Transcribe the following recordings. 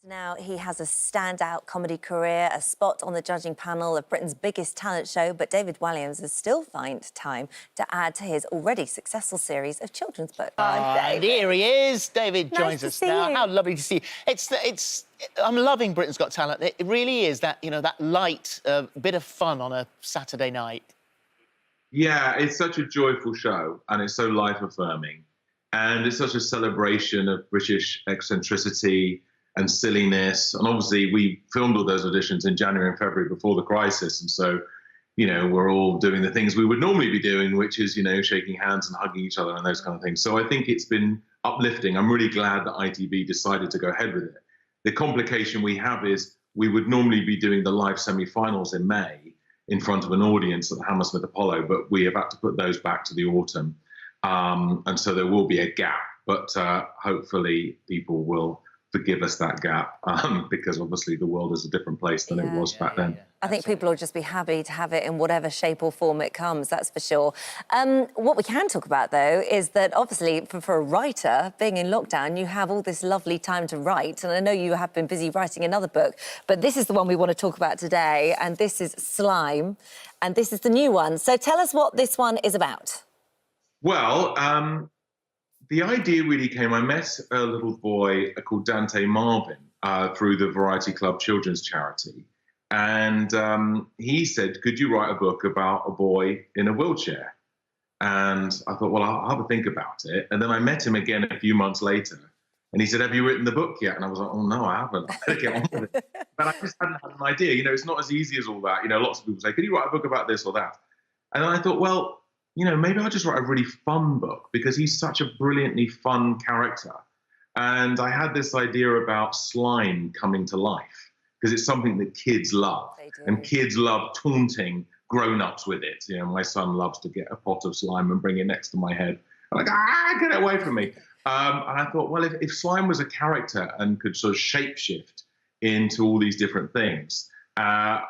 Now, he has a standout comedy career, a spot on the judging panel of Britain's biggest talent show, but David Walliams has still found time to add to his already successful series of children's books. And here he is. David joins us now. You. How lovely to see you. I'm loving Britain's Got Talent. It really is that, that light bit of fun on a Saturday night. Yeah, it's such a joyful show and it's so life-affirming. And it's such a celebration of British eccentricity and silliness. And obviously we filmed all those auditions in January and February before the crisis. And so, we're all doing the things we would normally be doing, which is, shaking hands and hugging each other and those kind of things. So I think it's been uplifting. I'm really glad that ITV decided to go ahead with it. The complication we have is we would normally be doing the live semi-finals in May in front of an audience at the Hammersmith Apollo, but we have had to put those back to the autumn. And so there will be a gap, but hopefully people will forgive us that gap because obviously the world is a different place than it was back then. I think people will just be happy to have it in whatever shape or form it comes, that's for sure. What we can talk about, though, is that obviously for a writer, being in lockdown, you have all this lovely time to write. And I know you have been busy writing another book, but this is the one we want to talk about today. And this is Slime. And this is the new one. So tell us what this one is about. Well, the idea really came, I met a little boy called Dante Marvin through the Variety Club Children's Charity. And he said, could you write a book about a boy in a wheelchair? And I thought, well, I'll have a think about it. And then I met him again a few months later. And he said, have you written the book yet? And I was like, oh, no, I haven't. I better get on with it. But I just hadn't had an idea. It's not as easy as all that. Lots of people say, could you write a book about this or that? And then I thought, well, maybe I'll just write a really fun book because he's such a brilliantly fun character. And I had this idea about slime coming to life because it's something that kids love. And kids love taunting grown-ups with it. My son loves to get a pot of slime and bring it next to my head. I'm like, get it away from me. And I thought, well, if slime was a character and could sort of shapeshift into all these different things, a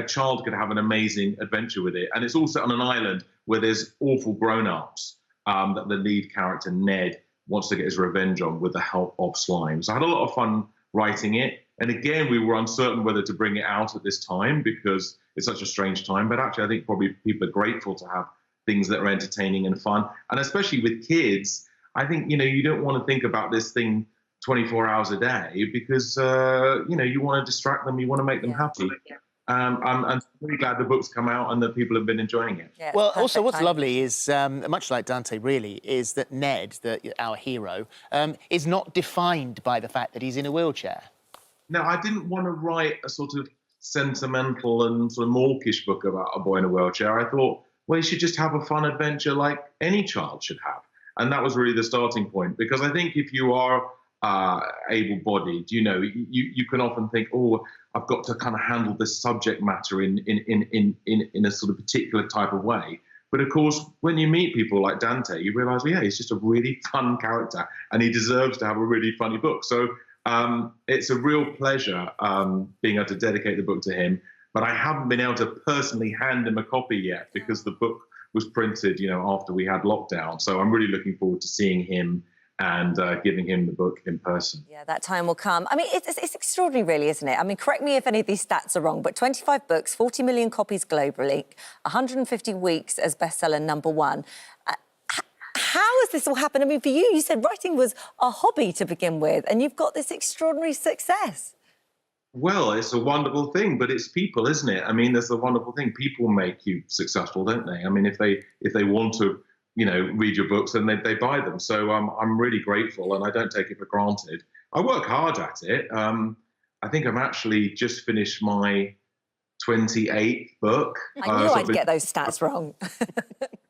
child could have an amazing adventure with it. And it's also on an island where there's awful grown-ups that the lead character, Ned, wants to get his revenge on with the help of slime. So I had a lot of fun writing it. And again, we were uncertain whether to bring it out at this time because it's such a strange time. But actually, I think probably people are grateful to have things that are entertaining and fun. And especially with kids, I think, you don't want to think about this thing 24 hours a day because, you want to distract them, you want to make them happy. I'm really glad the book's come out and that people have been enjoying it. Yeah, well, also what's lovely is, much like Dante really, is that Ned, our hero, is not defined by the fact that he's in a wheelchair. No, I didn't want to write a sort of sentimental and sort of mawkish book about a boy in a wheelchair. I thought, well, he should just have a fun adventure like any child should have. And that was really the starting point, because I think if you are able-bodied, you can often think, oh, I've got to kind of handle this subject matter in a sort of particular type of way. But of course, when you meet people like Dante, you realise, well, yeah, he's just a really fun character and he deserves to have a really funny book. So it's a real pleasure being able to dedicate the book to him. But I haven't been able to personally hand him a copy yet because the book was printed, after we had lockdown. So I'm really looking forward to seeing him and giving him the book in person. Yeah, that time will come. I mean, it's extraordinary, really, isn't it? I mean, correct me if any of these stats are wrong, but 25 books, 40 million copies globally, 150 weeks as bestseller #1. How has this all happened? I mean, for you, you said writing was a hobby to begin with, and you've got this extraordinary success. Well, it's a wonderful thing, but it's people, isn't it? I mean, there's the wonderful thing. People make you successful, don't they? I mean, if they want to, read your books, then they buy them. So I'm really grateful, and I don't take it for granted. I work hard at it. I think I've actually just finished my 28th book. I knew I'd get those stats wrong.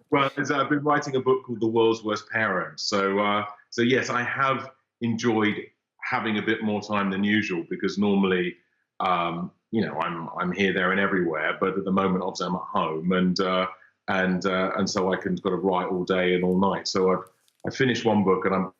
Well, I've been writing a book called The World's Worst Parent. So yes, I have enjoyed having a bit more time than usual because normally, I'm here, there, and everywhere. But at the moment, obviously, I'm at home, and so I can kind of write all day and all night. So I finished one book and I'm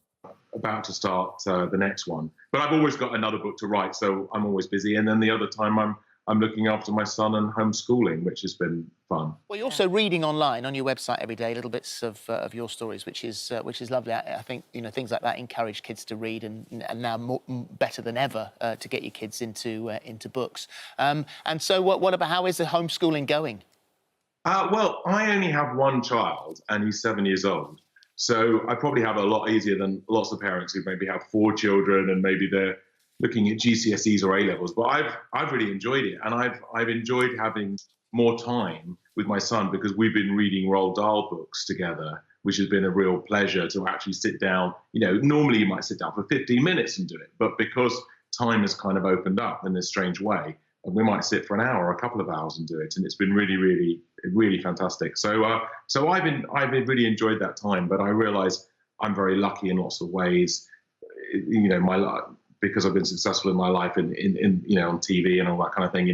about to start the next one. But I've always got another book to write, so I'm always busy. And then the other time I'm looking after my son and homeschooling, which has been fun. Well, you're also reading online on your website every day, little bits of your stories, which is lovely. I think things like that encourage kids to read, and now better than ever to get your kids into books. And so, what about how is the homeschooling going? Well, I only have one child, and he's 7 years old. So I probably have it a lot easier than lots of parents who maybe have 4 children and maybe they're looking at GCSEs or A-levels. But I've really enjoyed it, and I've enjoyed having more time with my son because we've been reading Roald Dahl books together, which has been a real pleasure to actually sit down. Normally you might sit down for 15 minutes and do it, but because time has kind of opened up in this strange way, and we might sit for an hour or a couple of hours and do it, and it's been really, really, really fantastic. So I've really enjoyed that time, but I realise I'm very lucky in lots of ways. Because I've been successful in my life in on TV and all that kind of thing.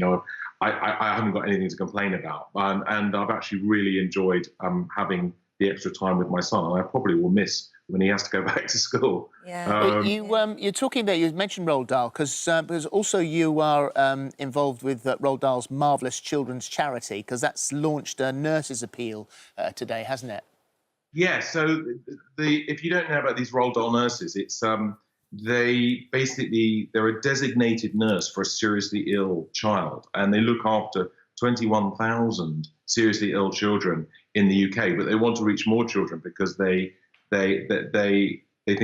I haven't got anything to complain about, and I've actually really enjoyed having the extra time with my son, and I probably will miss when he has to go back to school. Yeah. You're talking there. You mentioned Roald Dahl because also you are involved with Roald Dahl's marvellous children's charity, because that's launched a nurses' appeal today, hasn't it? Yeah. So if you don't know about these Roald Dahl nurses, it's they're a designated nurse for a seriously ill child, and they look after 21,000 seriously ill children in the UK. But they want to reach more children because they think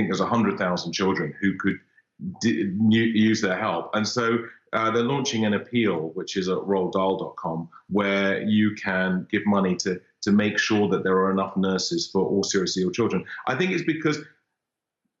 there's 100,000 children who could use their help. And so they're launching an appeal, which is at roalddahl.com, where you can give money to make sure that there are enough nurses for all seriously ill children. I think it's because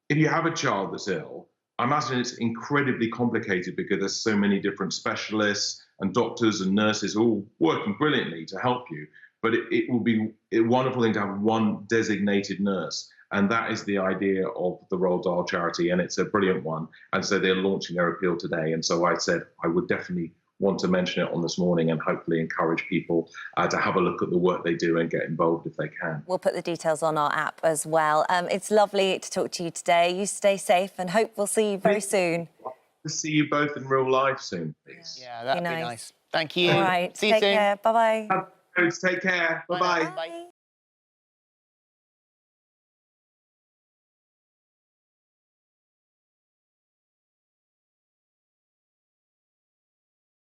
if you have a child that's ill, I imagine it's incredibly complicated because there's so many different specialists and doctors and nurses all working brilliantly to help you. But it will be a wonderful thing to have one designated nurse. And that is the idea of the Roald Dahl charity, and it's a brilliant one. And so they're launching their appeal today. And so I said I would definitely want to mention it on This Morning and hopefully encourage people to have a look at the work they do and get involved if they can. We'll put the details on our app as well. It's lovely to talk to you today. You stay safe and hope we'll see you very soon. To see you both in real life soon, please. Yeah, that'd be nice. Thank you. All right, See you soon. Take care. Bye-bye. Take care. Bye-bye. Bye.